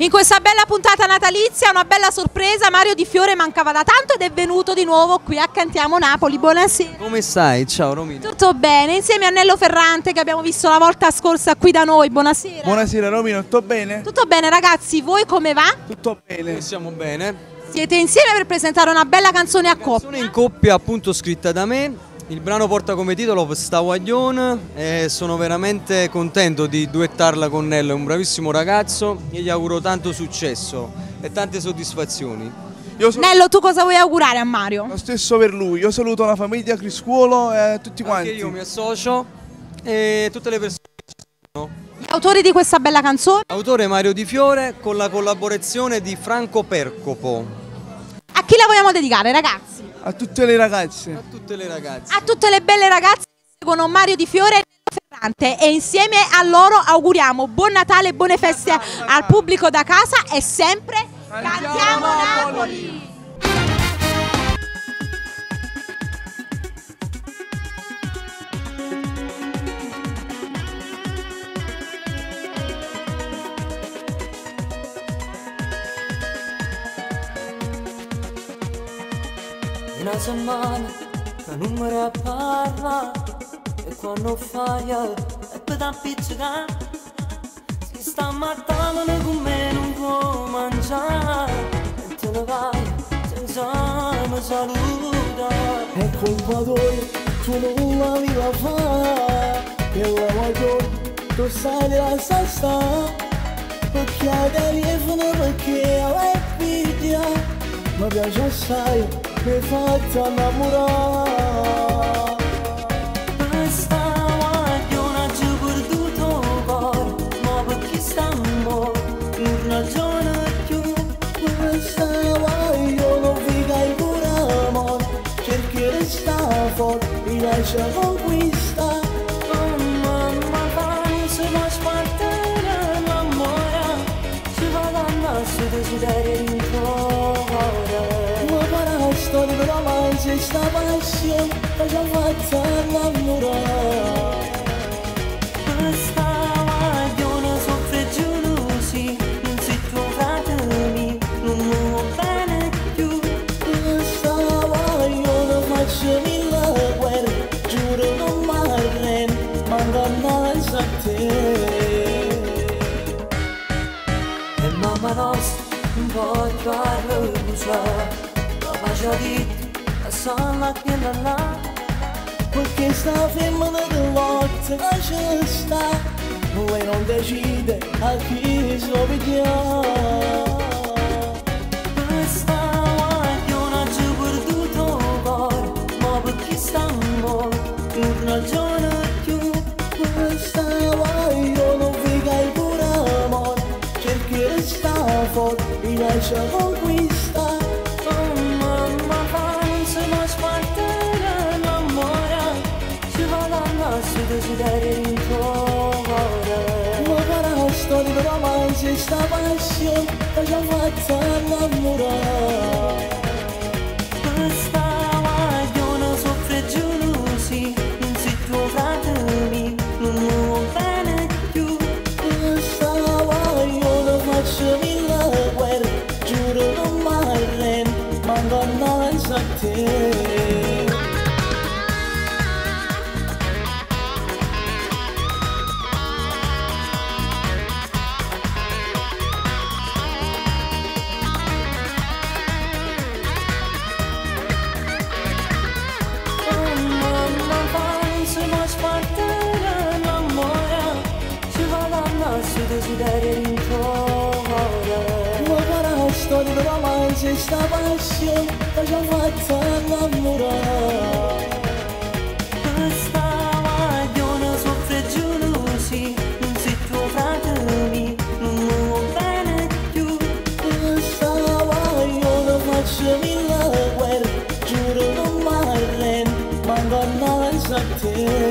In questa bella puntata natalizia, una bella sorpresa, Mario Di Fiore mancava da tanto ed è venuto di nuovo qui a Cantiamo Napoli. Buonasera. Come stai? Ciao Romina. Tutto bene, insieme a Nello Ferrante che abbiamo visto la volta scorsa qui da noi. Buonasera. Buonasera Romina, tutto bene? Tutto bene ragazzi, voi come va? Tutto bene. Stiamo bene. Siete insieme per presentare una bella canzone a coppia. Canzone in coppia appunto scritta da me. Il brano porta come titolo Sta Guaglione e sono veramente contento di duettarla con Nello, è un bravissimo ragazzo e gli auguro tanto successo e tante soddisfazioni. Nello, tu cosa vuoi augurare a Mario? Lo stesso per lui, io saluto la famiglia Criscuolo e tutti quanti. Anche io mi associo e tutte le persone che ci sono. Gli autori di questa bella canzone? Autore Mario Di Fiore con la collaborazione di Franco Percopo. A chi la vogliamo dedicare ragazzi? A tutte le ragazze. A tutte le ragazze. A tutte le belle ragazze che seguono Mario Di Fiore e Nello Ferrante e insieme a loro auguriamo buon Natale e buone feste al pubblico da casa e sempre Cantiamo Napoli! Una setmana che non mi parla e quando fai è per da pizzicare. Si sta mattando con me non può mangiare e te ne vai senza mi salutare. È colpa tua, tu non la viva fare, che la maggiore tu sai della sasta, perché hai telefono perché lei piglia, mi piace assai. Mi faccio innamorare. Questa guagliona ci ho perduto cuore, ma perché stiamo non ragiona più. Questa guagliona figa il pure amore, cerchi di stare forte, mi lascia conquista. Mamma fanno se non spartare l'amore, ci va da nascere desiderio in cuore. Storia di romanzo, sta passione che ci ha fatto innamorare. Questa guagliona soffre gelosi, non si trovate mio, non mi va bene più. Questa guagliona faccio mille guerre, giuro non mi arrendo, manco innanzi a te. E mamma nostra un po' di parruccia, ma già detto, la sala che la là, perché sta femmina che lotta che ci sta, e non decide a chi somigliare. questa guagliona ci ho perduto cuore, ma perché stiamo non ragiona più. Questa guagliona figa il pure amore, cerchi di stare forte, mi lascia conquista. Su desiderio in cuore. Ma farà storia di romanzo e sta passione che ci ha fatto innamorare. Questa guagliona soffre gelosi, non si trovate mio, non mi va bene più. Questa guagliona faccio mille guerre, giuro non mi arrendo, manco innanzi a te. Su desiderio in cuore. Ma farà storia di romanzo e sta passione che ci ha fatto innamorare. Questa guagliona soffre gelosi, non si trovate mio, non mi va bene più. Questa guagliona faccio mille guerre, giuro non mi arrendo, manco innanzi a te.